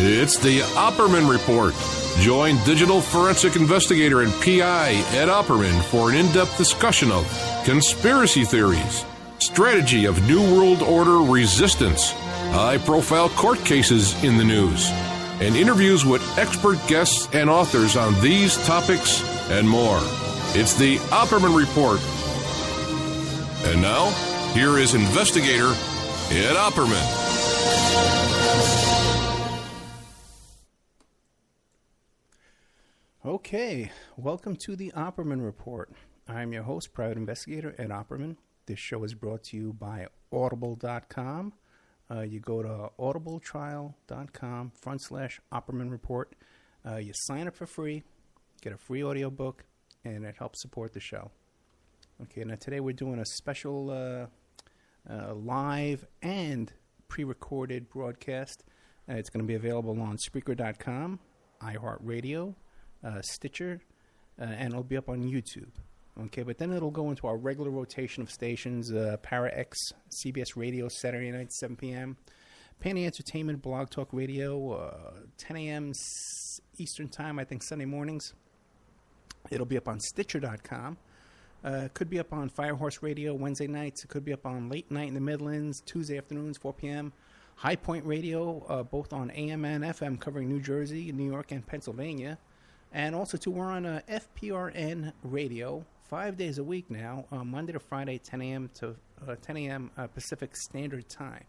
It's the Opperman Report. Join digital forensic investigator and PI Ed Opperman for an in-depth discussion of conspiracy theories, strategy of New World Order resistance, high-profile court cases in the news, and interviews with expert guests and authors on these topics and more. It's the Opperman Report. And now, here is investigator Ed Opperman. Okay, welcome to the Opperman Report. I'm your host, private investigator Ed Opperman. This show is brought to you by Audible.com. You go to audibletrial.com/Opperman Report. You sign up for free, get a free audiobook, and it helps support the show. Okay, now today we're doing a special live and pre-recorded broadcast. It's going to be available on Spreaker.com, iHeartRadio, Stitcher, and it'll be up on YouTube. Okay, but then it'll go into our regular rotation of stations, Para X, CBS Radio, Saturday night, 7 p.m., Penny Entertainment, Blog Talk Radio, 10 a.m. Eastern Time, I think Sunday mornings. It'll be up on Stitcher.com. It could be up on Firehorse Radio Wednesday nights. It could be up on Late Night in the Midlands, Tuesday afternoons, 4 p.m., High Point Radio, both on AM and FM, covering New Jersey, New York, and Pennsylvania. And also, too, we're on FPRN Radio 5 days a week now, Monday to Friday, 10 a.m. to 10 a.m. Pacific Standard Time.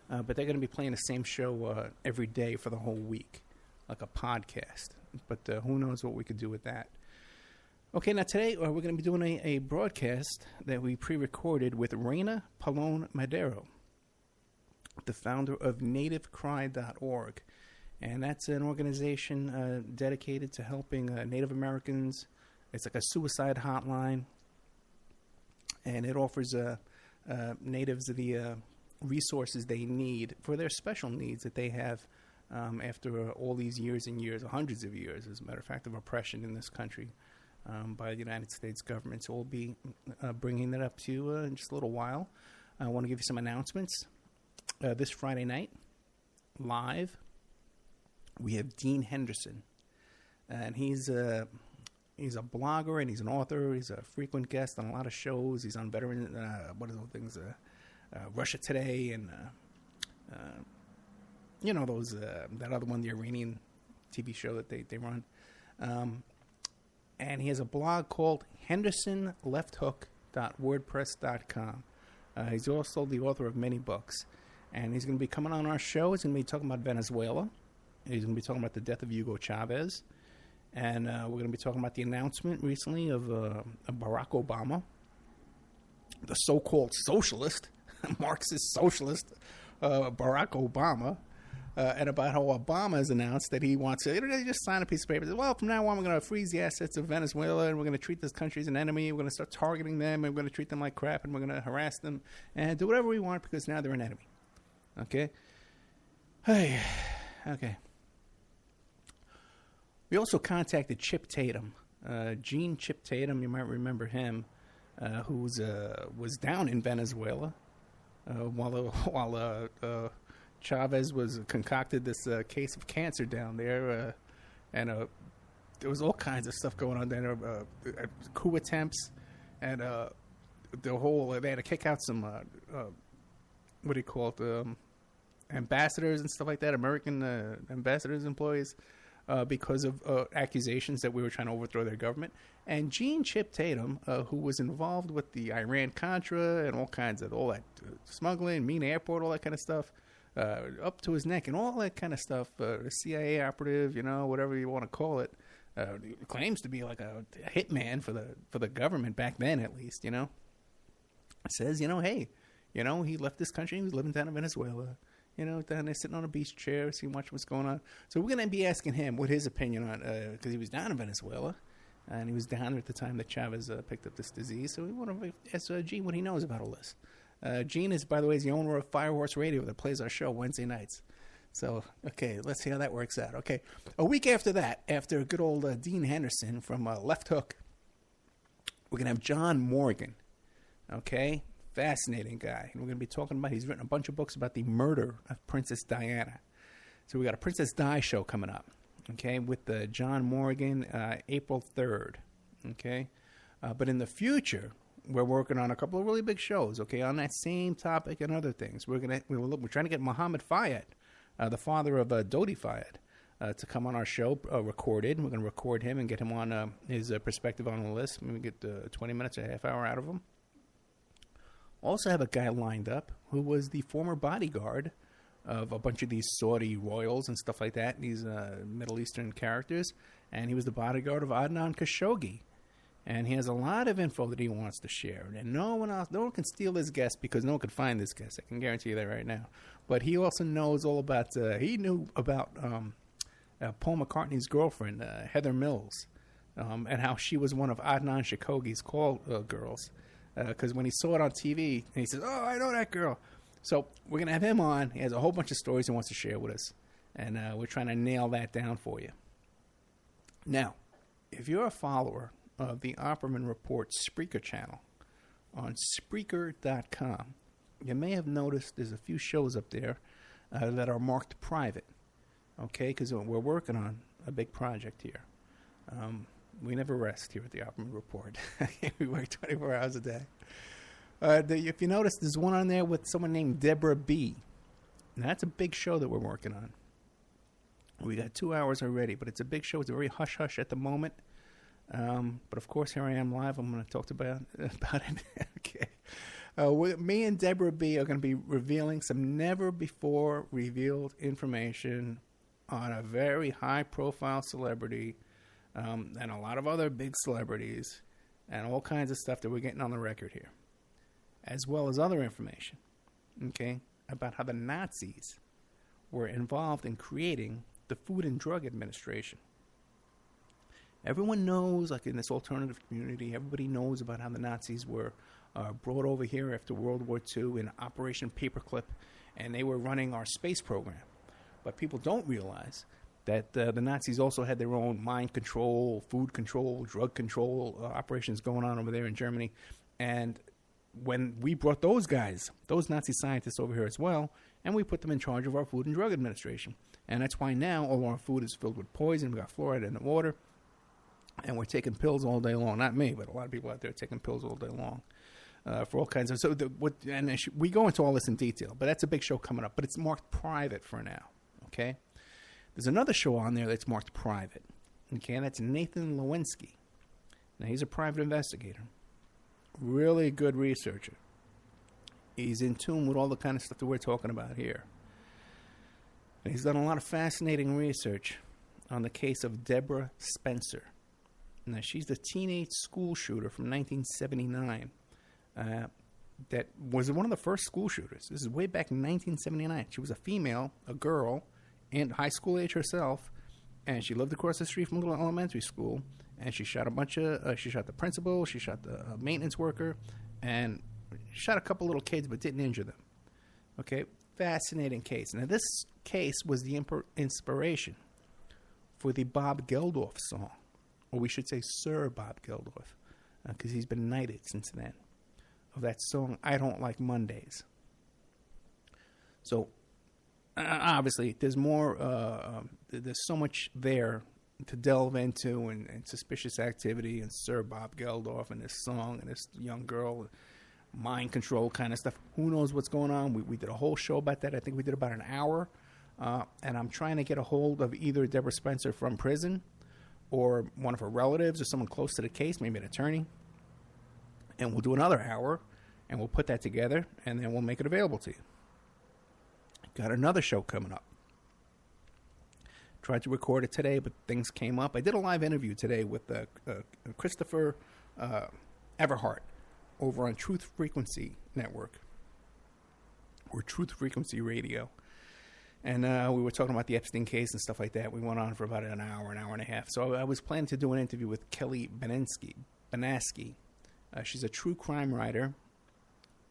But they're going to be playing the same show every day for the whole week, like a podcast. But who knows what we could do with that. Okay, now today we're going to be doing a broadcast that we pre-recorded with Reina Palon Madero, the founder of NativeCry.org. And that's an organization dedicated to helping Native Americans. It's like a suicide hotline, and it offers natives the resources they need for their special needs that they have after all these years and years, hundreds of years, as a matter of fact, of oppression in this country by the United States government. So we'll be bringing that up to you in just a little while. I want to give you some announcements. This Friday night, live, we have Dean Henderson, and he's a blogger and he's an author. He's a frequent guest on a lot of shows. He's on veteran, Russia Today, and those that other one, the Iranian TV show that they run. And he has a blog called HendersonLeftHook.wordpress.com. He's also the author of many books, and he's going to be coming on our show. He's going to be talking about Venezuela. He's going to be talking about the death of Hugo Chavez. And we're going to be talking about the announcement recently of Barack Obama, the so-called socialist, Marxist socialist, Barack Obama, and about how Obama has announced that he wants to just sign a piece of paper. Well, from now on, we're going to freeze the assets of Venezuela, and we're going to treat this country as an enemy. We're going to start targeting them, and we're going to treat them like crap, and we're going to harass them, and do whatever we want because now they're an enemy. Okay? Hey, okay. We also contacted Chip Tatum, Gene Chip Tatum. You might remember him, who was down in Venezuela while Chavez was concocted this case of cancer down there, and there was all kinds of stuff going on there, coup attempts, and the whole they had to kick out some what do you call it, ambassadors and stuff like that, American ambassadors, employees. Because of accusations that we were trying to overthrow their government. And Gene Chip Tatum, who was involved with the Iran-Contra and all that smuggling, Mean Airport, all that kind of stuff, up to his neck and all that kind of stuff, the CIA operative, whatever you want to call it, claims to be like a hitman for the government back then, at least, says, hey, he left this country, he was living down in Venezuela. Down there sitting on a beach chair, seeing what's going on. So we're going to be asking him what his opinion on, because he was down in Venezuela, and he was down there at the time that Chavez picked up this disease. So we want to ask Gene what he knows about all this. Gene is, by the way, the owner of Firehorse Radio that plays our show Wednesday nights. So, okay, let's see how that works out. Okay, a week after that, after good old Dean Henderson from Left Hook, we're going to have John Morgan, okay? Fascinating guy. And we're going to be talking about, he's written a bunch of books about the murder of Princess Diana. So we got a Princess Di show coming up, okay, with John Morgan, April 3rd, okay. But in the future, we're working on a couple of really big shows, okay, on that same topic and other things. We're trying to get Muhammad Fayed, the father of Dodi Fayed, to come on our show, recorded. We're going to record him and get him on his perspective on the list. Maybe get 20 minutes, a half hour out of him. Also have a guy lined up who was the former bodyguard of a bunch of these Saudi royals and stuff like that, these Middle Eastern characters, and he was the bodyguard of Adnan Khashoggi. And he has a lot of info that he wants to share. And no one can steal his guest because no one can find this guest. I can guarantee you that right now. But he also knows all about, he knew about Paul McCartney's girlfriend, Heather Mills, and how she was one of Adnan Khashoggi's call girls. Because when he saw it on TV, and he says, "Oh, I know that girl." So we're going to have him on. He has a whole bunch of stories he wants to share with us. And we're trying to nail that down for you. Now, if you're a follower of the Opperman Report Spreaker channel on Spreaker.com, you may have noticed there's a few shows up there that are marked private. Okay, because we're working on a big project here. We never rest here at the Opperman Report. We work 24 hours a day. If you notice, there's one on there with someone named Deborah B. Now, that's a big show that we're working on. We got 2 hours already, but it's a big show. It's a very hush-hush at the moment. But, of course, here I am live. I'm going to talk about it. Okay. Me and Deborah B. are going to be revealing some never-before-revealed information on a very high-profile celebrity and a lot of other big celebrities and all kinds of stuff that we're getting on the record here, as well as other information, okay, about how the Nazis were involved in creating the Food and Drug Administration. Everyone knows, like in this alternative community, everybody knows about how the Nazis were brought over here after World War II in Operation Paperclip, and they were running our space program. But people don't realize that the Nazis also had their own mind control, food control, drug control operations going on over there in Germany. And when we brought those guys, those Nazi scientists over here as well, and we put them in charge of our Food and Drug Administration. And that's why now all our food is filled with poison. We got fluoride in the water. And we're taking pills all day long. Not me, but a lot of people out there are taking pills all day long for all kinds of... we go into all this in detail, but that's a big show coming up. But it's marked private for now, okay? There's another show on there that's marked private, okay? And that's Nathan Lewinsky. Now, he's a private investigator. Really good researcher. He's in tune with all the kind of stuff that we're talking about here. And he's done a lot of fascinating research on the case of Deborah Spencer. Now, she's the teenage school shooter from 1979 that was one of the first school shooters. This is way back in 1979. She was a female, a girl, and high school age herself, and she lived across the street from a little elementary school, and she shot a bunch of, she shot the principal, she shot the maintenance worker, and shot a couple little kids but didn't injure them. Okay, fascinating case. Now, this case was the inspiration for the Bob Geldof song, or we should say Sir Bob Geldof, because he's been knighted since then, of that song, I Don't Like Mondays. So, obviously, there's more, there's so much there to delve into, and suspicious activity, and Sir Bob Geldof, and this song, and this young girl, mind control kind of stuff. Who knows what's going on? We did a whole show about that. I think we did about an hour, and I'm trying to get a hold of either Deborah Spencer from prison, or one of her relatives, or someone close to the case, maybe an attorney, and we'll do another hour, and we'll put that together, and then we'll make it available to you. Got another show coming up. Tried to record it today, but things came up. I did a live interview today with Christopher Everhart over on Truth Frequency Network, or Truth Frequency Radio. And we were talking about the Epstein case and stuff like that. We went on for about an hour and a half. So I was planning to do an interview with Kelly Banaski. She's a true crime writer,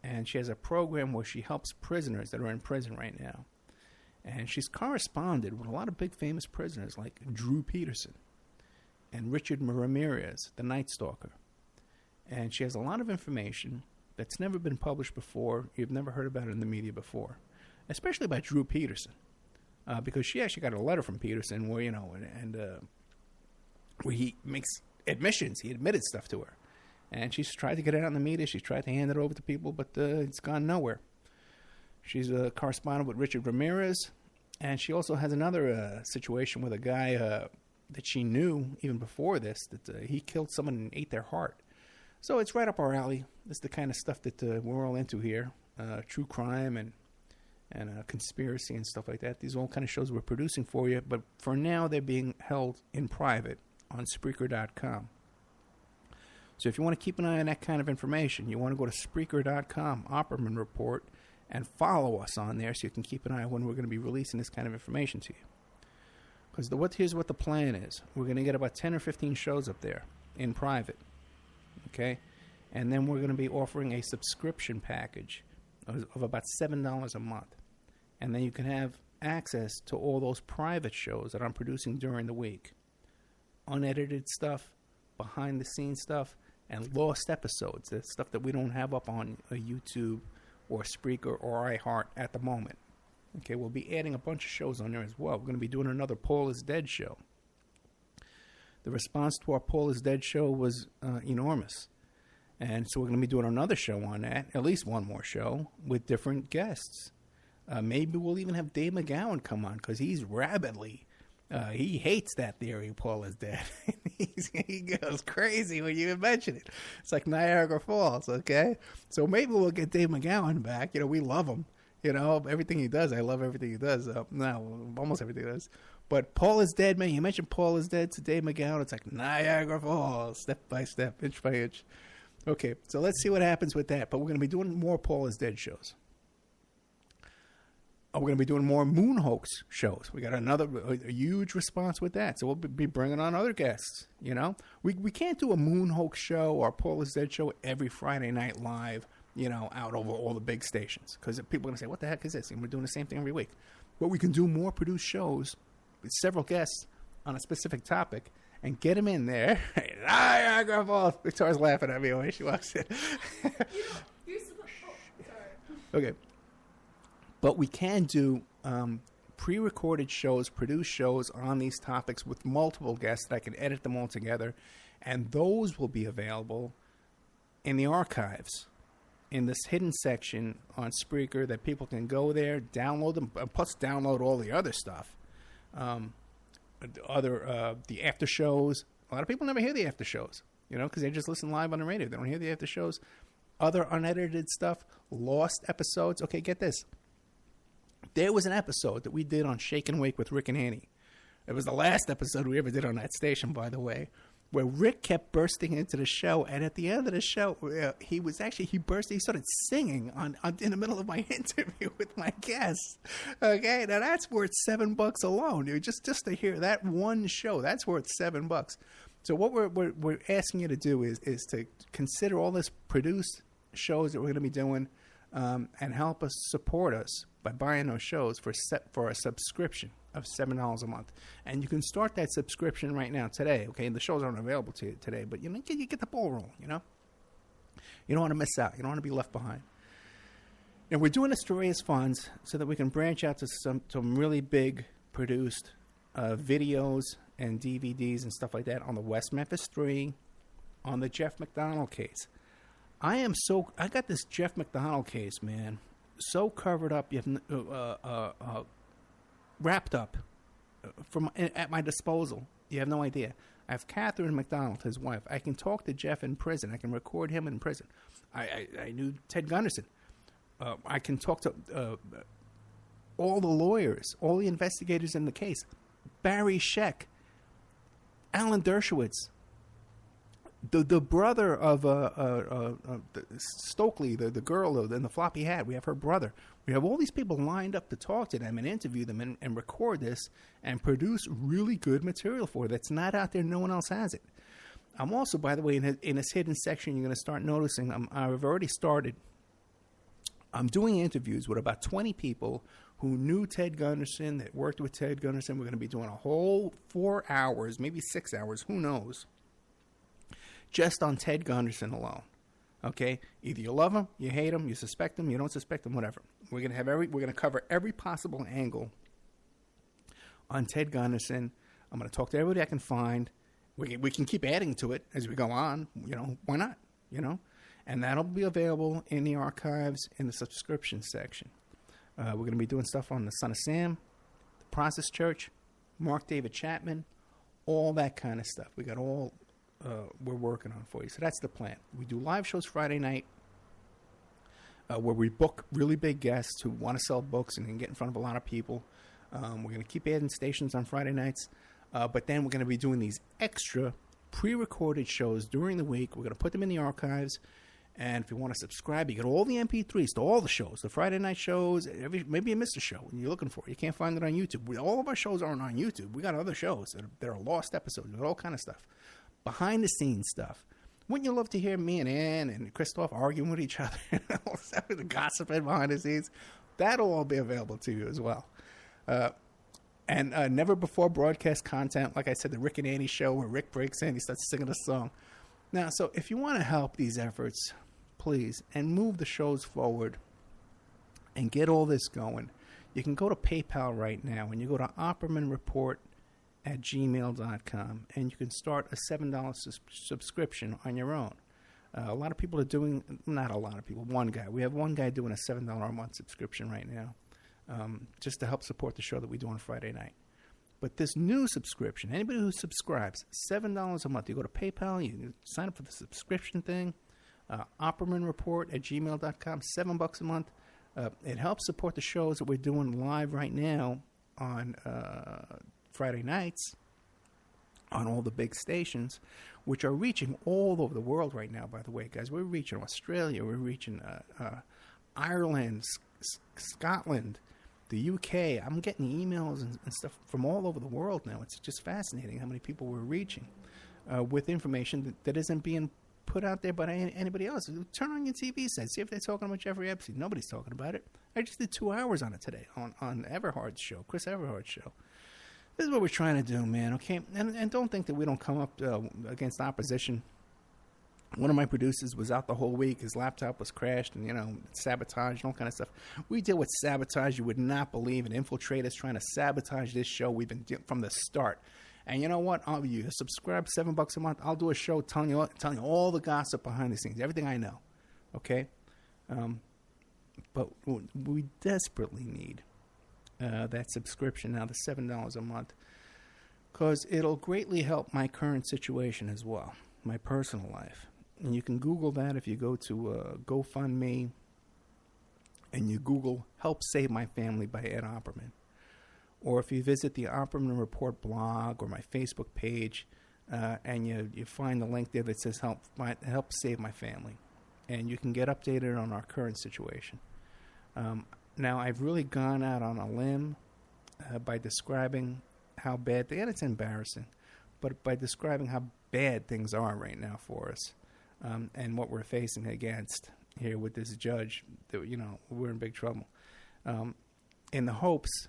and she has a program where she helps prisoners that are in prison right now. And she's corresponded with a lot of big famous prisoners like Drew Peterson and Richard Ramirez, the Night Stalker. And she has a lot of information that's never been published before. You've never heard about it in the media before, especially about Drew Peterson. because she actually got a letter from Peterson where, where he makes admissions. He admitted stuff to her. And she's tried to get it out in the media. She's tried to hand it over to people, but it's gone nowhere. She's a correspondent with Richard Ramirez. And she also has another situation with a guy that she knew even before this, that he killed someone and ate their heart. So it's right up our alley. It's the kind of stuff that we're all into here. True crime and conspiracy and stuff like that. These are all kind of shows we're producing for you. But for now, they're being held in private on Spreaker.com. So if you want to keep an eye on that kind of information, you want to go to Spreaker.com, Opperman Report, and follow us on there so you can keep an eye on when we're going to be releasing this kind of information to you. Because here's what the plan is. We're going to get about 10 or 15 shows up there in private. Okay? And then we're going to be offering a subscription package of about $7 a month. And then you can have access to all those private shows that I'm producing during the week. Unedited stuff, behind-the-scenes stuff, and lost episodes. That's stuff that we don't have up on YouTube or Spreaker or iHeart at the moment. Okay, we'll be adding a bunch of shows on there as well. We're going to be doing another Paul is Dead show. The response to our Paul is Dead show was enormous. And so we're going to be doing another show on that, at least one more show, with different guests. Maybe we'll even have Dave McGowan come on, because he's rabidly, he hates that theory Paul is dead. He goes crazy when you mention it. It's like Niagara Falls, okay? So maybe we'll get Dave McGowan back. We love him. Everything he does, I love everything he does. Almost everything he does. But Paul is dead, man. You mentioned Paul is dead to Dave McGowan. It's like Niagara Falls, step by step, inch by inch. Okay, so let's see what happens with that. But we're going to be doing more Paul is Dead shows. We're going to be doing more Moon Hoax shows. We got a huge response with that. So we'll be bringing on other guests, We can't do a Moon Hoax show or a Paul is Dead show every Friday night live, out over all the big stations. Because people are going to say, what the heck is this? And we're doing the same thing every week. But we can do more produced shows with several guests on a specific topic and get them in there. Niagara Falls. Victoria's laughing at me when she walks in. Okay. But we can do pre-recorded shows, produced shows on these topics with multiple guests that I can edit them all together. And those will be available in the archives, in this hidden section on Spreaker that people can go there, download them, plus download all the other stuff. The after shows. A lot of people never hear the after shows, because they just listen live on the radio. They don't hear the after shows. Other unedited stuff, lost episodes. Okay, get this. There was an episode that we did on Shake and Wake with Rick and Annie. It was the last episode we ever did on that station, by the way, where Rick kept bursting into the show, and at the end of the show, he started singing in the middle of my interview with my guests. Okay, now that's worth $7 alone. Just to hear that one show, that's worth $7. So what we're asking you to do is to consider all this produced shows that we're going to be doing, and help us support us by buying those shows for a subscription of $7 a month. And you can start that subscription right now today, okay? The shows aren't available to you today, but you get the ball rolling, You don't want to miss out. You don't want to be left behind. And we're doing this to raise funds so that we can branch out to some really big produced videos and DVDs and stuff like that on the West Memphis 3, on the Jeff McDonald case. I got this Jeff McDonald case, man, so covered up, wrapped up at my disposal. You have no idea. I have Catherine McDonald, his wife. I can talk to Jeff in prison. I can record him in prison. I knew Ted Gunderson. I can talk to all the lawyers, all the investigators in the case. Barry Scheck, Alan Dershowitz, the brother of Stokely, the girl in the floppy hat. We have her brother. We have all these people lined up to talk to them and interview them and record this and produce really good material for it that's not out there. No one else has it. I'm also, by the way, in this hidden section, you're going to start noticing, I've already started. I'm doing interviews with about 20 people who knew Ted Gunderson, that worked with Ted Gunderson. We're going to be doing a whole 4 hours, maybe 6 hours, who knows, just on Ted Gunderson alone. Okay? Either you love him, you hate him, you suspect him, you don't suspect him, whatever. We're going to cover every possible angle on Ted Gunderson. I'm going to talk to everybody I can find. We can keep adding to it as we go on. Why not? And that'll be available in the archives in the subscription section. We're going to be doing stuff on the Son of Sam, the Process Church, Mark David Chapman, all that kind of stuff. We got all we're working on for you. So that's the plan. We do live shows Friday night where we book really big guests who want to sell books and can get in front of a lot of people. We're going to keep adding stations on Friday nights. But then we're going to be doing these extra pre-recorded shows during the week. We're going to put them in the archives. And if you want to subscribe, you get all the MP3s to all the shows, the Friday night shows. Maybe you missed a show and you're looking for it. You can't find it on YouTube. All of our shows aren't on YouTube. We got other shows that are lost episodes. We got all kind of stuff. Behind-the-scenes stuff. Wouldn't you love to hear me and Ann and Christoph arguing with each other? The gossiping behind the scenes. That'll all be available to you as well. And never before broadcast content, like I said, the Rick and Annie show where Rick breaks in, he starts singing a song. Now, so if you want to help these efforts, please, and move the shows forward and get all this going, you can go to PayPal right now and you go to oppermanreport@gmail.com and you can start a $7 subscription on your own. A lot of people are doing, not a lot of people, one guy. We have one guy doing a $7 a month subscription right now. Just to help support the show that we do on Friday night. But this new subscription, anybody who subscribes, $7 a month. You go to PayPal, you sign up for the subscription thing, oppermanreport@gmail.com, $7 a month. It helps support the shows that we're doing live right now on Friday nights on all the big stations, which are reaching all over the world right now, by the way, guys. We're reaching Australia, we're reaching Ireland, Scotland, the UK. I'm getting emails and stuff from all over the world now. It's just fascinating how many people we're reaching with information that isn't being put out there by anybody else. Turn on your TV set. See if they're talking about Jeffrey Epstein. Nobody's talking about it. I just did 2 hours on it today on Everhard's show, Chris Everhard's show. This is what we're trying to do, man, okay? And don't think that we don't come up against opposition. One of my producers was out the whole week. His laptop was crashed and, sabotage and all kind of stuff. We deal with sabotage you would not believe, and infiltrators trying to sabotage this show. We've been from the start. And you know what? You subscribe $7 a month. I'll do a show telling you all the gossip behind the scenes, everything I know, okay? But we desperately need that subscription now, the $7 a month, because it'll greatly help my current situation as well, my personal life. And you can Google that if you go to GoFundMe and you Google Help Save My Family by Ed Opperman. Or if you visit the Opperman Report blog or my Facebook page and you find the link there that says Help Save My Family. And you can get updated on our current situation. Now, I've really gone out on a limb by describing how bad, and it's embarrassing, but by describing how bad things are right now for us. And what we're facing against here with this judge, that we're in big trouble. In the hopes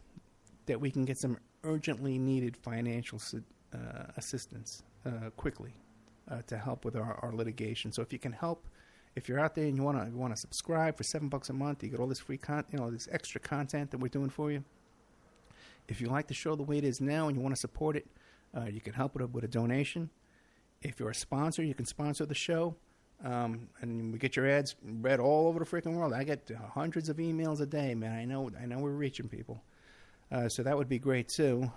that we can get some urgently needed financial assistance quickly to help with our litigation. So if you can help, if you're out there and you want to subscribe for $7 a month, you get all this free this extra content that we're doing for you. If you like the show the way it is now and you want to support it, you can help with a donation. If you're a sponsor, you can sponsor the show, and we get your ads read all over the freaking world. I get hundreds of emails a day, man. I know we're reaching people, so that would be great too.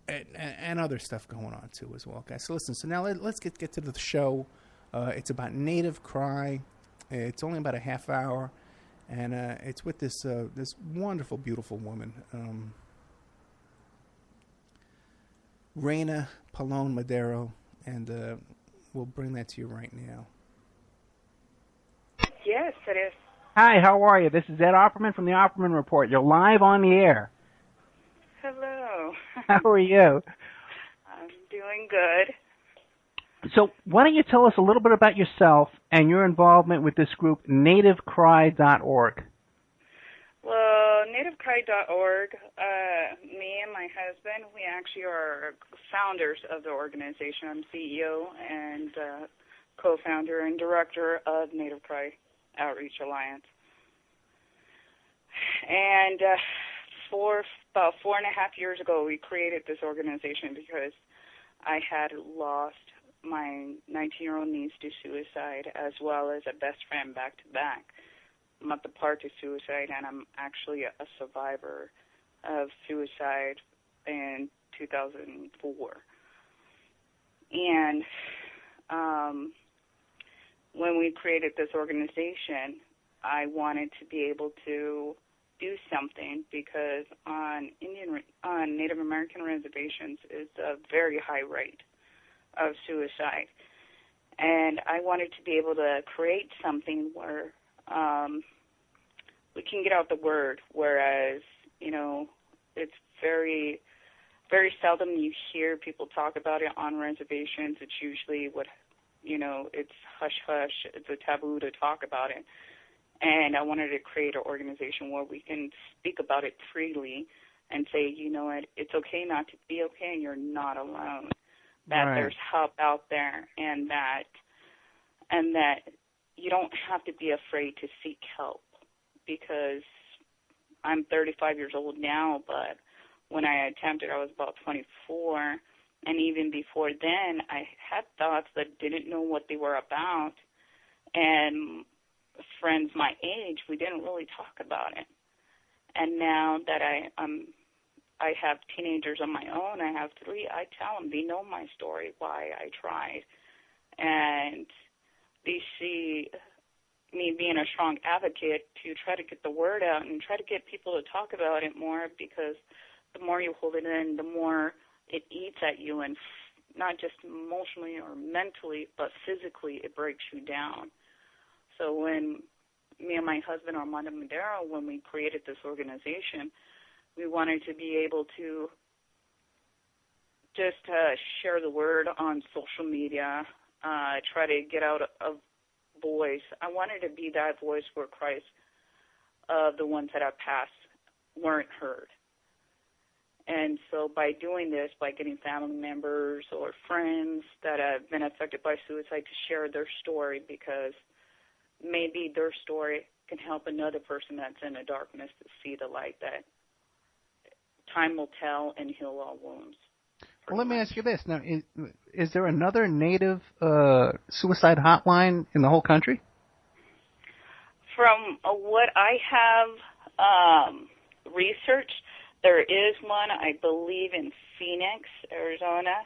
And other stuff going on too as well, guys. So listen. So now let's get to the show. It's about native cry. It's only about a half hour, and it's with this wonderful, beautiful woman. Reina Palone Madero, and we'll bring that to you right now. Yes, it is. Hi, how are you? This is Ed Opperman from the Opperman Report. You're live on the air. Hello. How are you? I'm doing good. So why don't you tell us a little bit about yourself and your involvement with this group, NativeCry.org. Well, NativeCry.org, me and my husband, we actually are founders of the organization. I'm CEO and co-founder and director of Native Cry Outreach Alliance. And about 4.5 years ago, we created this organization because I had lost my 19-year-old niece to suicide, as well as a best friend back to back. I'm at the part to suicide, and I'm actually a survivor of suicide in 2004. And when we created this organization, I wanted to be able to do something because on Native American reservations is a very high rate of suicide. And I wanted to be able to create something where we can get out the word, whereas, it's very, very seldom you hear people talk about it on reservations. It's usually it's hush-hush. It's a taboo to talk about it. And I wanted to create an organization where we can speak about it freely and say, you know what, it's okay not to be okay, and you're not alone. That Right. There's help out there, and that you don't have to be afraid to seek help. Because I'm 35 years old now, but when I attempted, I was about 24, and even before then, I had thoughts that didn't know what they were about, and friends my age, we didn't really talk about it. And now that I have teenagers of my own, I have 3, I tell them, they know my story, why I tried, and they see me being a strong advocate to try to get the word out and try to get people to talk about it more, because the more you hold it in, the more it eats at you, and not just emotionally or mentally, but physically it breaks you down. So when me and my husband, Armando Madero, when we created this organization, we wanted to be able to just share the word on social media, try to get out a voice. I wanted to be that voice where Christ, the ones that have passed, weren't heard. And so by doing this, by getting family members or friends that have been affected by suicide to share their story, because maybe their story can help another person that's in the darkness to see the light, that time will tell and heal all wounds. Well, let me ask you this. Now, is there another Native suicide hotline in the whole country? From what I have researched, there is one, I believe, in Phoenix, Arizona.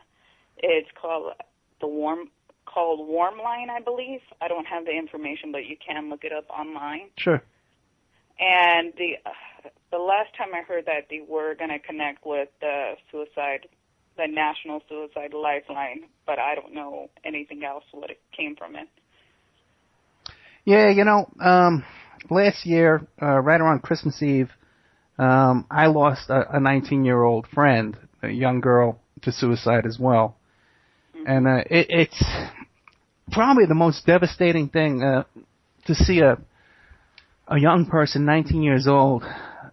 It's called Warm Line, I believe. I don't have the information, but you can look it up online. Sure. And the last time I heard that, they were going to connect with the National Suicide Lifeline, but I don't know anything else what it came from it. Yeah, last year, right around Christmas Eve, I lost a 19-year-old friend, a young girl, to suicide as well. Mm-hmm. And it's probably the most devastating thing to see a young person, 19 years old,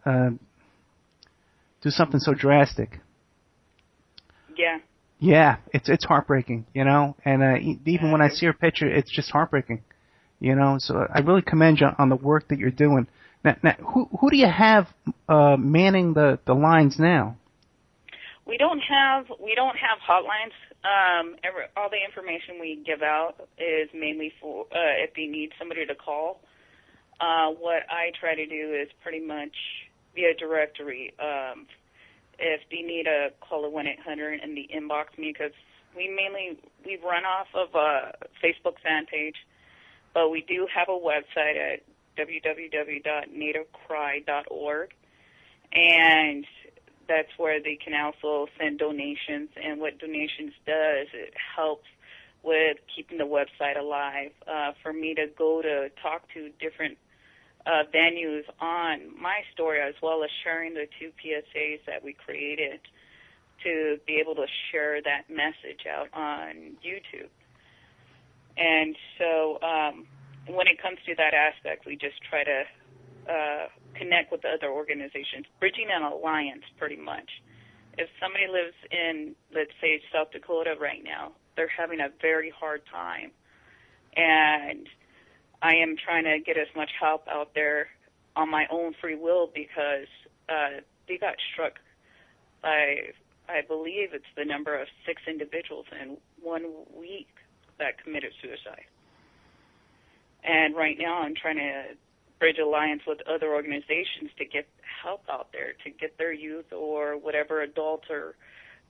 do something so drastic. Yeah. Yeah, it's heartbreaking, and even when I see her picture, it's just heartbreaking, So I really commend you on the work that you're doing. Now, who do you have manning the lines now? We don't have hotlines. All the information we give out is mainly for if they need somebody to call. What I try to do is pretty much be a directory. If they need a call, a 1-800 and they inbox me, because we run off of a Facebook fan page, but we do have a website at www.nativecry.org, and that's where they can also send donations. And what donations does, it helps with keeping the website alive. For me to go to talk to different venues on my story, as well as sharing the 2 PSAs that we created to be able to share that message out on YouTube. And so when it comes to that aspect, we just try to connect with the other organizations, bridging an alliance pretty much. If somebody lives in, let's say, South Dakota right now, they're having a very hard time, and I am trying to get as much help out there on my own free will because they got struck by, I believe it's the number of 6 individuals in 1 week that committed suicide. And right now I'm trying to bridge alliance with other organizations to get help out there, to get their youth or whatever adults are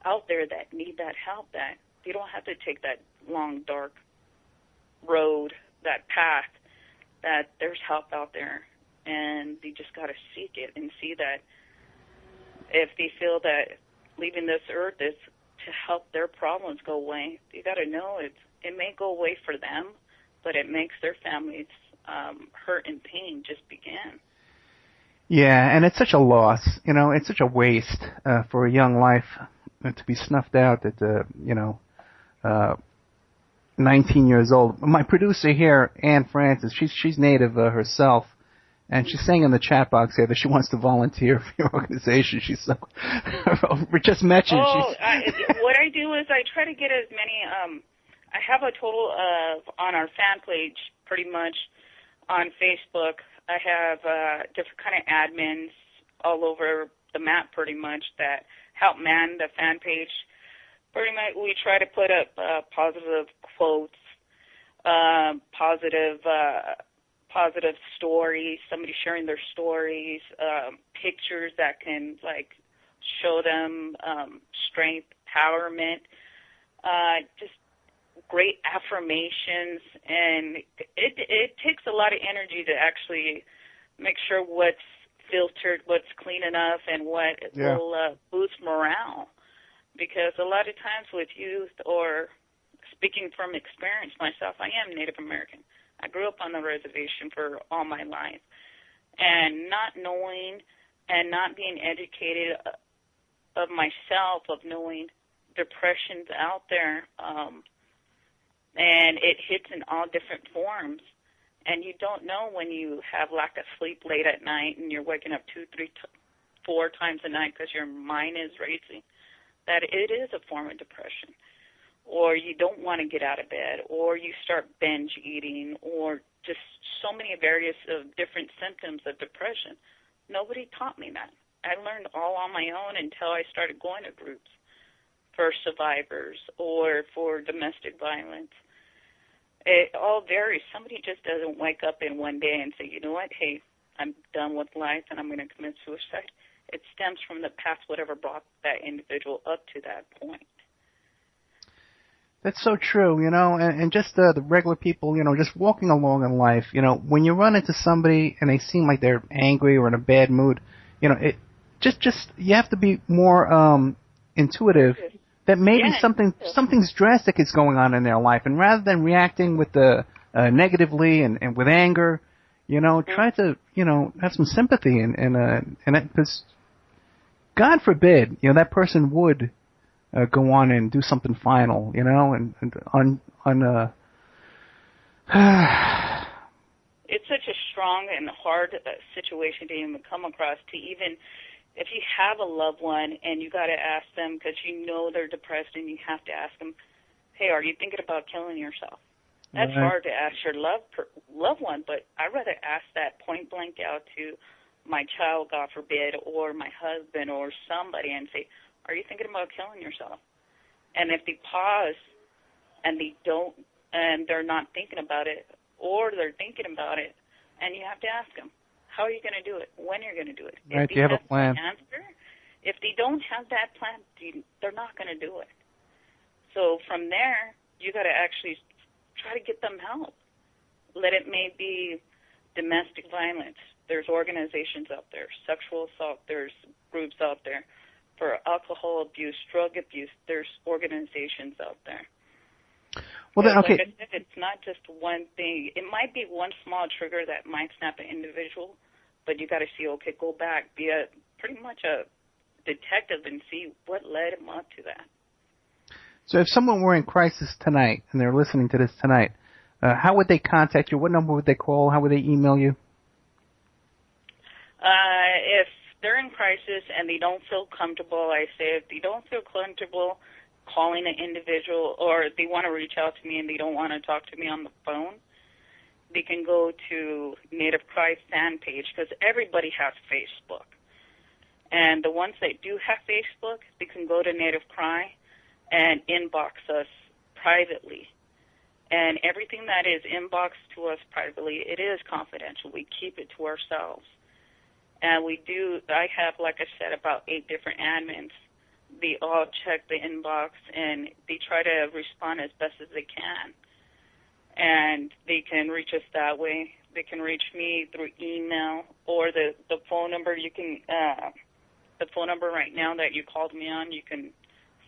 out there that need that help, that they don't have to take that long, dark road, that path, that there's help out there. And they just got to seek it and see that if they feel that leaving this earth is to help their problems go away, you got to know it may go away for them, but it makes their families hurt and pain just begin. Yeah, and it's such a loss. It's such a waste for a young life to be snuffed out at 19 years old. My producer here, Ann Francis, she's Native herself, and she's saying in the chat box here that she wants to volunteer for your organization. She's so we just mentioned. What I do is I try to get as many. I have a total of on our fan page, pretty much on Facebook. I have different kind of admins all over the map, pretty much, that help man the fan page. Pretty much, we try to put up positive quotes, positive stories, somebody sharing their stories, pictures that can show them strength, empowerment, just great affirmations, and it takes a lot of energy to actually make sure what's filtered, what's clean enough, and what will boost morale. Because a lot of times with youth, or speaking from experience myself, I am Native American. I grew up on the reservation for all my life. And not knowing and not being educated of myself, of knowing depression's out there, and it hits in all different forms. And you don't know when you have lack of sleep late at night and you're waking up 2, 3, 4 times a night because your mind is racing, that it is a form of depression. Or you don't want to get out of bed, or you start binge eating, or just so many various of different symptoms of depression. Nobody taught me that. I learned all on my own until I started going to groups for survivors or for domestic violence. It all varies. Somebody just doesn't wake up in one day and say, you know what, hey, I'm done with life and I'm going to commit suicide. It stems from the past, whatever brought that individual up to that point. That's so true, and just the regular people, just walking along in life, when you run into somebody and they seem like they're angry or in a bad mood, it just you have to be more intuitive that maybe something's drastic is going on in their life, and rather than reacting with the negatively and with anger, try to have some sympathy and because God forbid that person would go on and do something final, and it's such a strong and hard situation to even come across, to even if you have a loved one and you got to ask them because they're depressed and you have to ask them, hey, are you thinking about killing yourself? That's hard to ask your loved one, but I'd rather ask that point blank out to my child, God forbid, or my husband or somebody and say, are you thinking about killing yourself? And if they pause and they don't, and they're not thinking about it, or they're thinking about it, and you have to ask them, how are you going to do it? When are you going to do it? Right, do you have a plan? If they don't have that plan, they're not going to do it. So from there, you got to actually try to get them help. Let it may be domestic violence. There's organizations out there, sexual assault. There's groups out there. For alcohol abuse, drug abuse, there's organizations out there. Well, then, okay. Like I said, it's not just one thing. It might be one small trigger that might snap an individual, but you got to see, okay, go back, be pretty much a detective and see what led him up to that. So if someone were in crisis tonight and they're listening to this tonight, how would they contact you? What number would they call? How would they email you? If they're in crisis and they don't feel comfortable, I say if they don't feel comfortable calling an individual, or if they want to reach out to me and they don't want to talk to me on the phone, they can go to Native Cry fan page, because everybody has Facebook. And the ones that do have Facebook, they can go to Native Cry and inbox us privately. And everything that is inboxed to us privately, it is confidential. We keep it to ourselves. And I have, like I said, about 8 different admins. They all check the inbox, and they try to respond as best as they can. And they can reach us that way. They can reach me through email or the phone number. You can the phone number right now that you called me on, you can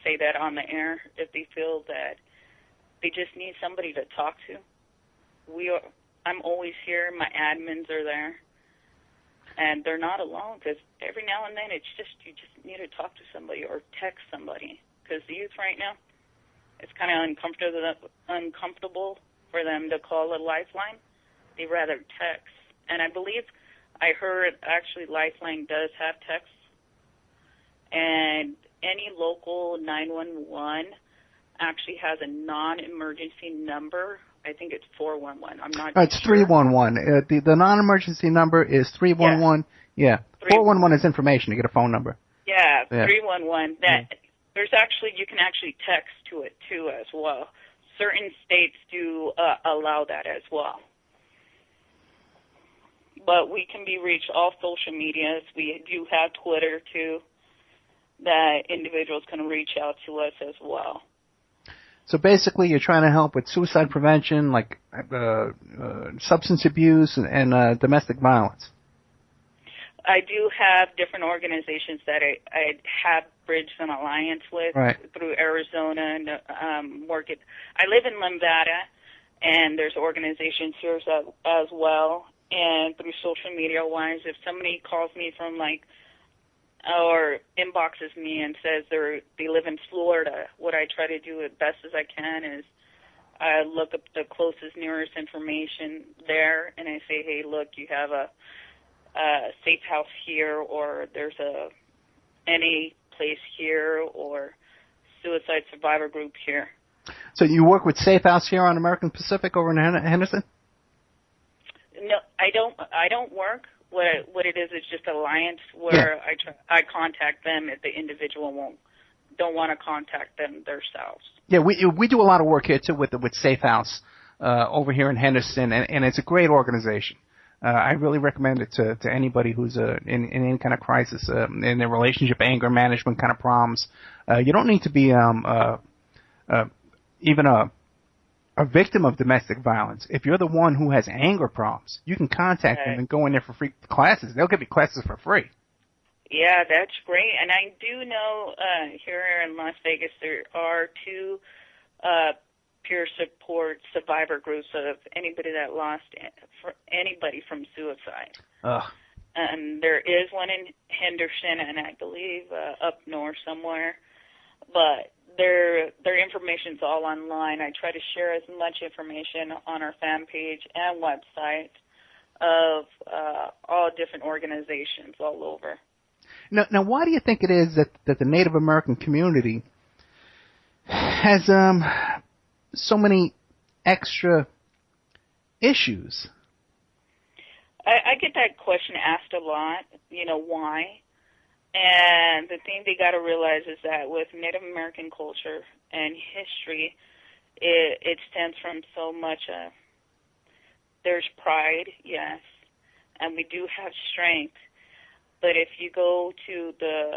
say that on the air if they feel that they just need somebody to talk to. I'm always here. My admins are there. And they're not alone, because every now and then you just need to talk to somebody or text somebody. Because the youth right now, it's kind of uncomfortable for them to call a lifeline. They rather text. And I believe I heard actually Lifeline does have text. And any local 911 actually has a non-emergency number. I think it's 411. I'm not sure. It's 311. The non-emergency number is 311. Yeah. 411 is information. You get a phone number. Yeah, 311. There's actually, you can actually text to it too as well. Certain states do allow that as well. But we can be reached all social medias. We do have Twitter too, that individuals can reach out to us as well. So basically, you're trying to help with suicide prevention, like substance abuse and domestic violence. I do have different organizations that I have bridged an alliance with through Arizona and I live in Nevada, and there's organizations here as well. And through social media-wise, if somebody calls me from or inboxes me and says they live in Florida, what I try to do as best as I can is I look up the closest, nearest information there, and I say, hey, look, you have a safe house here, or there's any place here, or suicide survivor group here. So you work with Safe House here on American Pacific over in Henderson? No, I don't work. What it is just an alliance where I contact them if the individual don't want to contact them themselves. Yeah, we do a lot of work here too with Safe House over here in Henderson, and it's a great organization. I really recommend it to anybody who's in any kind of crisis, in their relationship, anger management kind of problems. You don't need to be even a victim of domestic violence. If you're the one who has anger problems, you can contact them and go in there for free classes. They'll give you classes for free. Yeah, that's great. And I do know here in Las Vegas there are 2 peer support survivor groups of anybody that lost anybody from suicide. And there is one in Henderson and I believe up north somewhere. But their information's all online. I try to share as much information on our fan page and website of all different organizations all over. Now, why do you think it is that the Native American community has so many extra issues? I get that question asked a lot, why? And the thing they got to realize is that with Native American culture and history, it stems from so much. There's pride, yes, and we do have strength. But if you go to the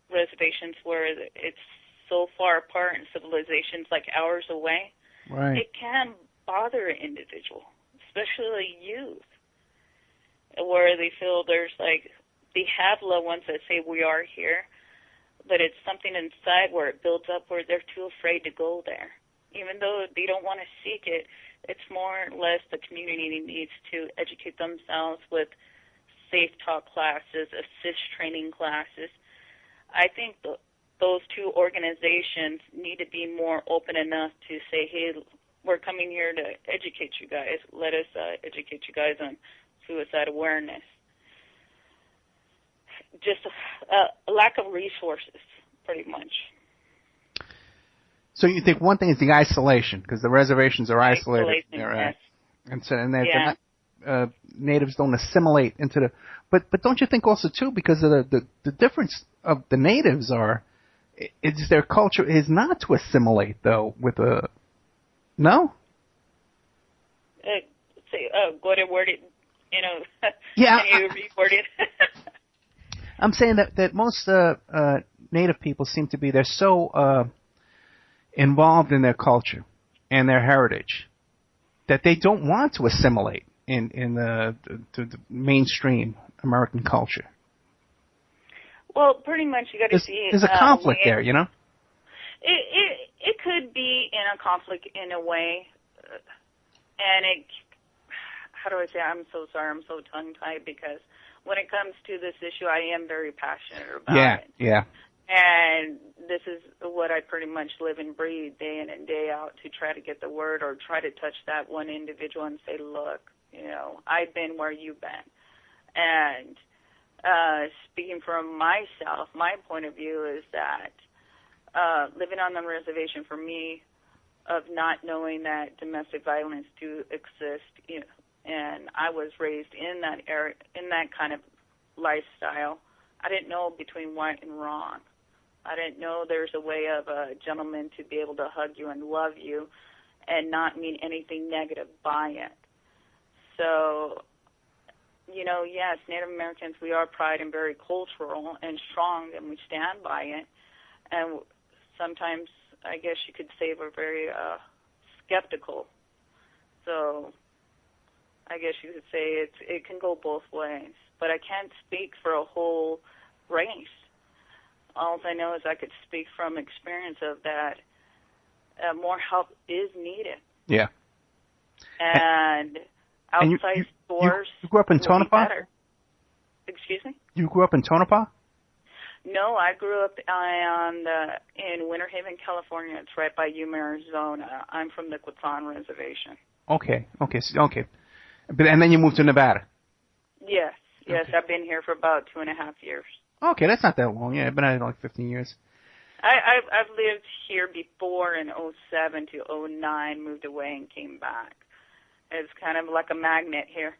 reservations where it's so far apart and civilizations like ours away, it can bother an individual, especially youth, where they feel they have loved ones that say we are here, but it's something inside where it builds up where they're too afraid to go there. Even though they don't want to seek it, it's more or less the community needs to educate themselves with safe talk classes, assist training classes. I think those 2 organizations need to be more open enough to say, hey, we're coming here to educate you guys. Let us educate you guys on suicide awareness. Just a lack of resources, pretty much. So you think one thing is the isolation, because the reservations are isolated. Yes. and so and they're not, natives don't assimilate into the. But don't you think also too, because of the difference of the natives is their culture is not to assimilate though with a no. Go to word it. Yeah. Can you reword it? I'm saying that most native people seem to be they're so involved in their culture and their heritage that they don't want to assimilate in the mainstream American culture. Well, pretty much you got to see. There's a conflict there, you know. It could be in a conflict in a way, and it. How do I say? I'm so sorry. I'm so tongue-tied because when it comes to this issue, I am very passionate about it. Yeah. And this is what I pretty much live and breathe day in and day out to try to get the word or try to touch that one individual and say, look, I've been where you've been. And speaking from myself, my point of view is that living on the reservation for me of not knowing that domestic violence do exist, and I was raised in that area, in that kind of lifestyle. I didn't know between right and wrong. I didn't know there's a way of a gentleman to be able to hug you and love you and not mean anything negative by it. So, yes, Native Americans, we are proud and very cultural and strong, and we stand by it. And sometimes, I guess you could say we're very skeptical. So I guess you could say it can go both ways. But I can't speak for a whole race. All I know is I could speak from experience of that more help is needed. Yeah. And outside stores you grew up in Tonopah? Excuse me? You grew up in Tonopah? No, I grew up in Winter Haven, California. It's right by Yuma, Arizona. I'm from the Quezon Reservation. Okay. But and then you moved to Nevada? Yes. Okay. I've been here for about 2.5 years. Okay, that's not that long. Yeah, I've been at it like 15 years. I've lived here before in 07 to 09, moved away and came back. It's kind of like a magnet here.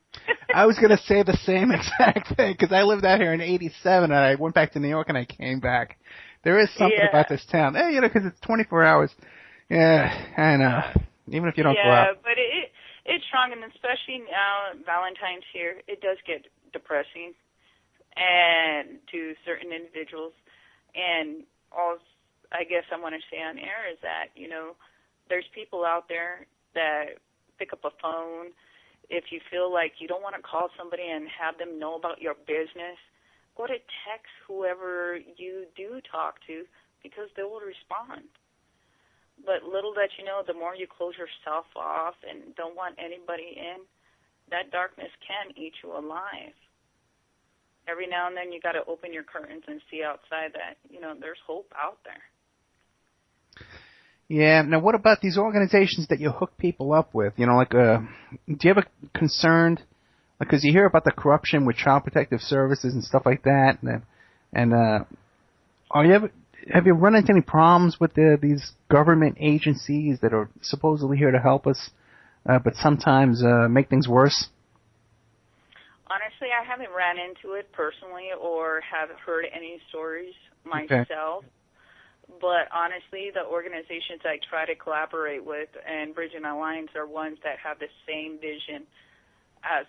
I was going to say the same exact thing because I lived out here in 87 and I went back to New York and I came back. There is something about this town. Because it's 24 hours. Yeah, I know. Even if you don't go out. Yeah, but it's strong, and especially now, Valentine's here, it does get depressing and to certain individuals. And all I guess I want to say on air is that, there's people out there that pick up a phone. If you feel like you don't want to call somebody and have them know about your business, go to text whoever you do talk to because they will respond. But little that you know, the more you close yourself off and don't want anybody in, that darkness can eat you alive. Every now and then you got to open your curtains and see outside that, there's hope out there. Yeah. Now, what about these organizations that you hook people up with? Do you ever concerned, because you hear about the corruption with Child Protective Services and stuff like that, have you run into any problems with these government agencies that are supposedly here to help us, but sometimes make things worse? Honestly, I haven't ran into it personally or have heard any stories myself. Okay. But honestly, the organizations I try to collaborate with and bridge an alliance are ones that have the same vision as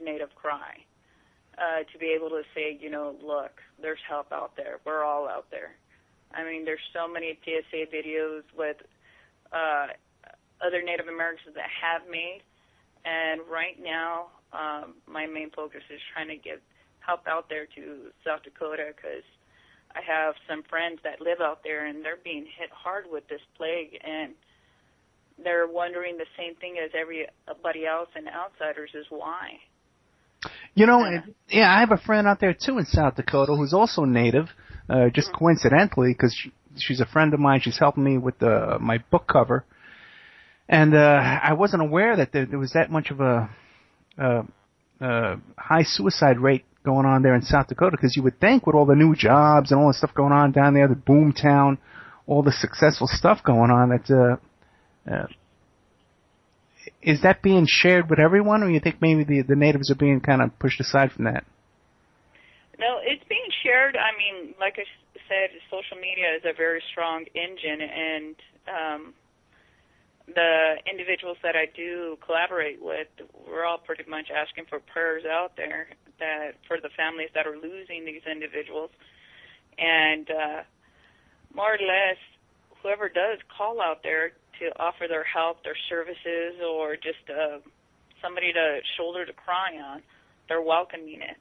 Native Cry. To be able to say, look, there's help out there. We're all out there. I mean, there's so many PSA videos with other Native Americans that have made. And right now, my main focus is trying to get help out there to South Dakota because I have some friends that live out there, and they're being hit hard with this plague, and they're wondering the same thing as everybody else and outsiders is why. I have a friend out there, too, in South Dakota who's also Native, just coincidentally, because she's a friend of mine. She's helping me with my book cover. And I wasn't aware that there was that much of a high suicide rate going on there in South Dakota, because you would think with all the new jobs and all the stuff going on down there, the boom town, all the successful stuff going on, that is that being shared with everyone, or you think maybe the natives are being kind of pushed aside from that? No, it's being shared. I mean, like I said, social media is a very strong engine, and the individuals that I do collaborate with, we're all pretty much asking for prayers out there that for the families that are losing these individuals. And more or less, whoever does call out there to offer their help, their services, or just somebody to shoulder to cry on, they're welcoming it.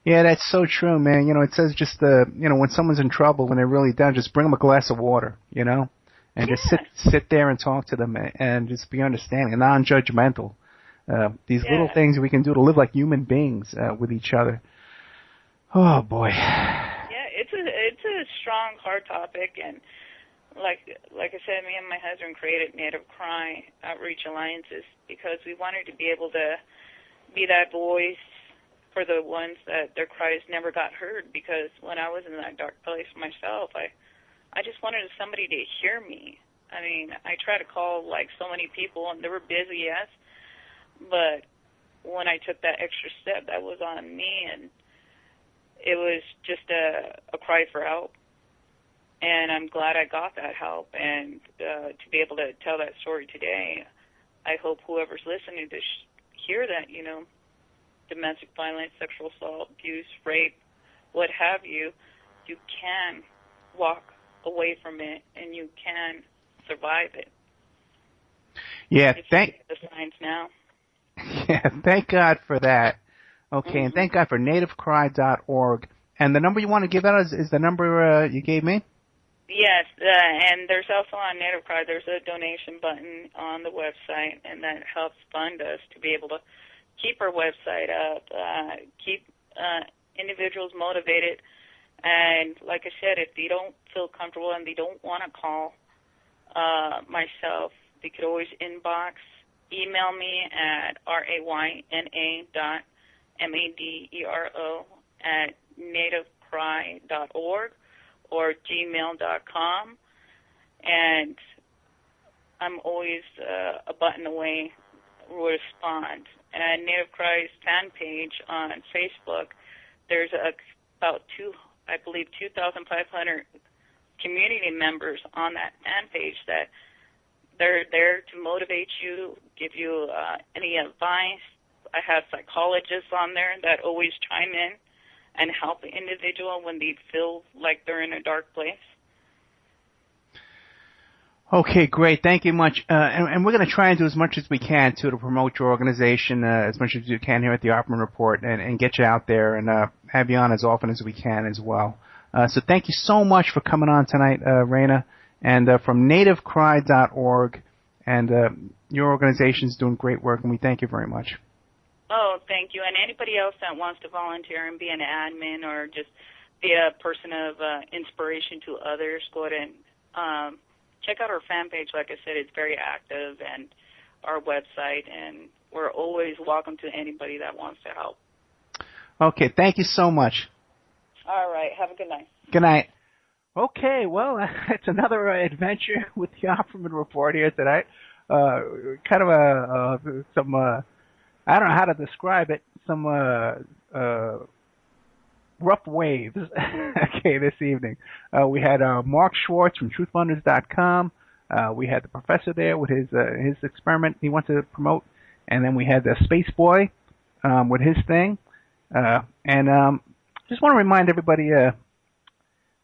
Yeah, that's so true, man. You know, it says just, when someone's in trouble, when they're really down, just bring them a glass of water, and just sit there and talk to them and just be understanding and non-judgmental. These little things we can do to live like human beings with each other. Oh, boy. Yeah, it's a strong, hard topic, and like I said, me and my husband created Native Cry Outreach Alliances because we wanted to be able to be that voice for the ones that their cries never got heard, because when I was in that dark place myself, I just wanted somebody to hear me. I mean, I tried to call like so many people, and they were busy, yes, but when I took that extra step, that was on me, and it was just a cry for help. And I'm glad I got that help, and to be able to tell that story today, I hope whoever's listening to hear that, domestic violence, sexual assault, abuse, rape, what have you, you can walk away from it, and you can survive it. Yeah, the signs now. Yeah, thank God for that. Okay, and thank God for nativecry.org. And the number you want to give out is the number you gave me? Yes, and there's also on Native Cry, there's a donation button on the website, and that helps fund us to be able to keep our website up, keep individuals motivated. And like I said, if they don't feel comfortable and they don't want to call myself, they could always email me at rayna.madero@nativecry.org or gmail.com, and I'm always a button away to respond. And Native Cry's fan page on Facebook, there's about 2,500 community members on that fan page that they're there to motivate you, give you any advice. I have psychologists on there that always chime in and help the individual when they feel like they're in a dark place. Okay, great. Thank you much. And we're going to try and do as much as we can, too, to promote your organization as much as you can here at the Opperman Report and get you out there and have you on as often as we can as well. So thank you so much for coming on tonight, Rayna. And from nativecry.org, and your organization is doing great work, and we thank you very much. Oh, thank you. And anybody else that wants to volunteer and be an admin or just be a person of inspiration to others, go ahead and check out our fan page. Like I said, it's very active, and our website, and we're always welcome to anybody that wants to help. Okay, thank you so much. All right, have a good night. Good night. Okay, well, it's another adventure with the Opperman Report here tonight. Kind of some, I don't know how to describe it, some rough waves, okay, this evening. We had Mark Schwartz from truthfunders.com. We had the professor there with his experiment he wanted to promote. And then we had the Space Boy with his thing. And just want to remind everybody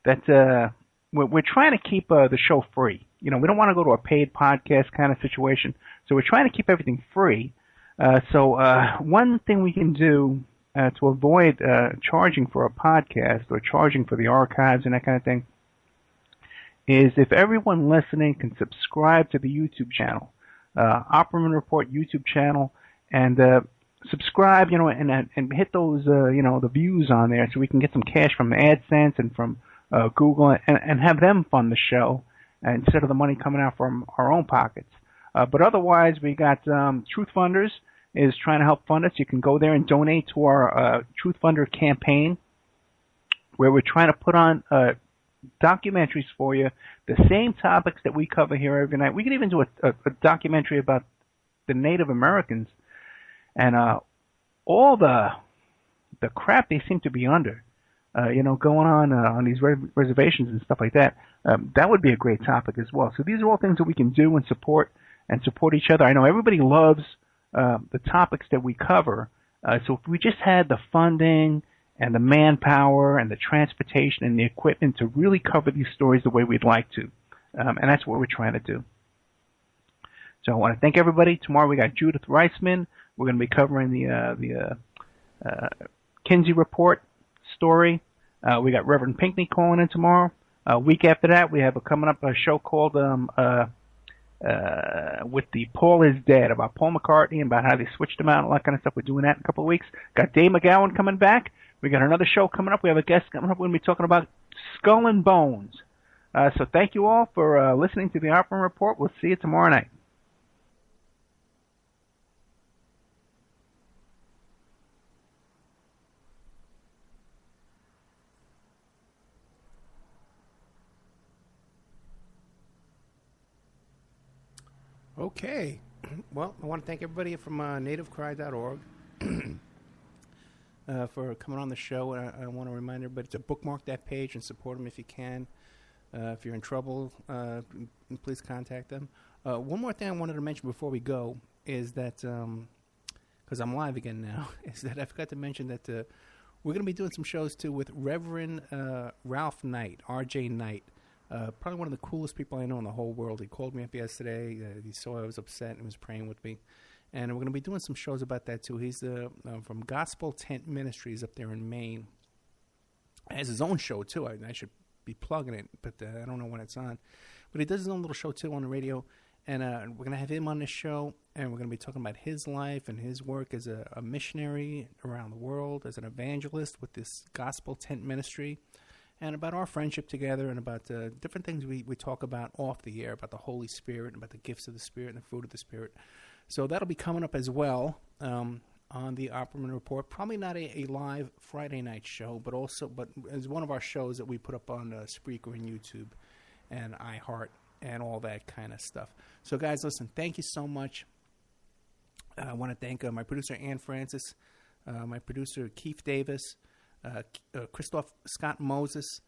that we're trying to keep the show free. We don't want to go to a paid podcast kind of situation. So we're trying to keep everything free. So one thing we can do to avoid charging for a podcast or charging for the archives and that kind of thing is if everyone listening can subscribe to the YouTube channel, Opperman Report YouTube channel, and subscribe, and hit those, the views on there so we can get some cash from AdSense and from Google and have them fund the show instead of the money coming out from our own pockets. But otherwise, we got Truth Funders is trying to help fund us. You can go there and donate to our Truth Funder campaign, where we're trying to put on documentaries for you, the same topics that we cover here every night. We could even do a documentary about the Native Americans and all the crap they seem to be under, going on these reservations and stuff like that. That would be a great topic as well. So these are all things that we can do and support each other. I know everybody loves the topics that we cover. So if we just had the funding and the manpower and the transportation and the equipment to really cover these stories the way we'd like to. And that's what we're trying to do. So I want to thank everybody. Tomorrow we got Judith Reisman. We're going to be covering the Kinsey Report story. We got Reverend Pinckney calling in tomorrow. A week after that, we have coming up a show called with the Paul is Dead, about Paul McCartney and about how they switched him out and all that kind of stuff. We're doing that in a couple of weeks. Got Dave McGowan coming back. We got another show coming up. We have a guest coming up. We're going to be talking about Skull and Bones. So thank you all for listening to the Opperman Report. We'll see you tomorrow night. Okay. Well, I want to thank everybody from nativecry.org for coming on the show. And I want to remind everybody to bookmark that page and support them if you can. If you're in trouble, please contact them. One more thing I wanted to mention before we go is that, because I'm live again now, is that I forgot to mention that we're going to be doing some shows, too, with Reverend Ralph Knight, R.J. Knight. Probably one of the coolest people I know in the whole world. He called me up yesterday. He saw I was upset and was praying with me. And we're going to be doing some shows about that, too. He's from Gospel Tent Ministries up there in Maine. He has his own show, too. I should be plugging it, but I don't know when it's on. But he does his own little show, too, on the radio. And we're going to have him on this show, and we're going to be talking about his life and his work as a missionary around the world, as an evangelist with this Gospel Tent Ministry, and about our friendship together and about different things we talk about off the air, about the Holy Spirit and about the gifts of the Spirit and the fruit of the Spirit. So that'll be coming up as well on the Opperman Report. Probably not a live Friday night show, but as one of our shows that we put up on Spreaker and YouTube and iHeart and all that kind of stuff. So, guys, listen, thank you so much. I want to thank my producer, Ann Francis, my producer, Keith Davis, Christoph Scott Moses,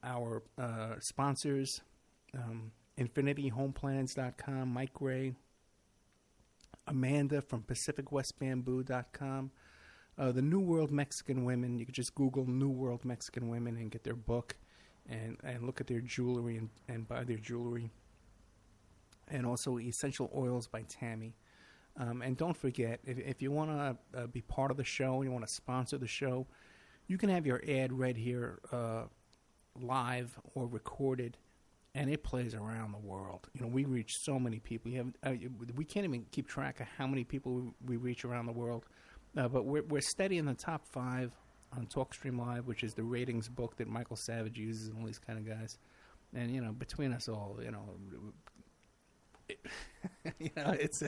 our sponsors, InfinityHomeplans.com, Mike Gray, Amanda from PacificWestBamboo.com, the New World Mexican Women. You can just Google New World Mexican Women and get their book and look at their jewelry and buy their jewelry. And also Essential Oils by Tammy. And don't forget, if you want to be part of the show, you want to sponsor the show, you can have your ad read here live or recorded, and it plays around the world. You know, we reach so many people. We can't even keep track of how many people we reach around the world. But we're steady in the top 5 on TalkStream Live, which is the ratings book that Michael Savage uses and all these kind of guys. And, you know, between us all, it's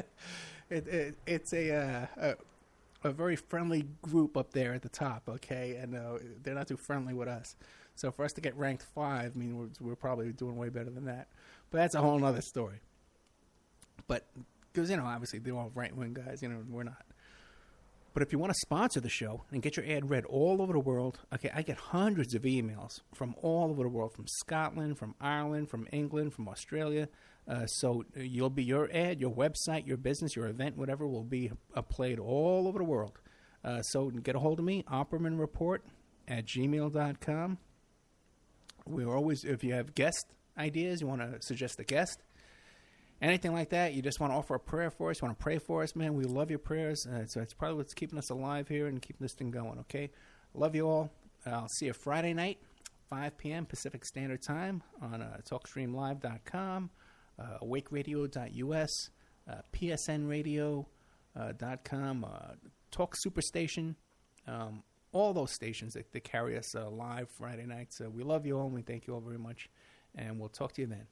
a very friendly group up there at the top, okay? And they're not too friendly with us. So for us to get ranked 5, I mean, we're probably doing way better than that. But that's a whole other story. But, because, obviously they're all right-wing guys, we're not. But if you want to sponsor the show and get your ad read all over the world, okay, I get hundreds of emails from all over the world, from Scotland, from Ireland, from England, from Australia. So your ad, your website, your business, your event, whatever, will be played all over the world. So get a hold of me, oppermanreport@gmail.com. We're always, if you have guest ideas, you want to suggest a guest, anything like that, you just want to offer a prayer for us, you want to pray for us, man, we love your prayers. So it's probably what's keeping us alive here and keeping this thing going, okay? Love you all. I'll see you Friday night, 5 p.m. Pacific Standard Time on TalkStreamLive.com, AwakeRadio.us, PSNRadio.com, Talk Superstation, all those stations that carry us live Friday nights. We love you all, and we thank you all very much, and we'll talk to you then.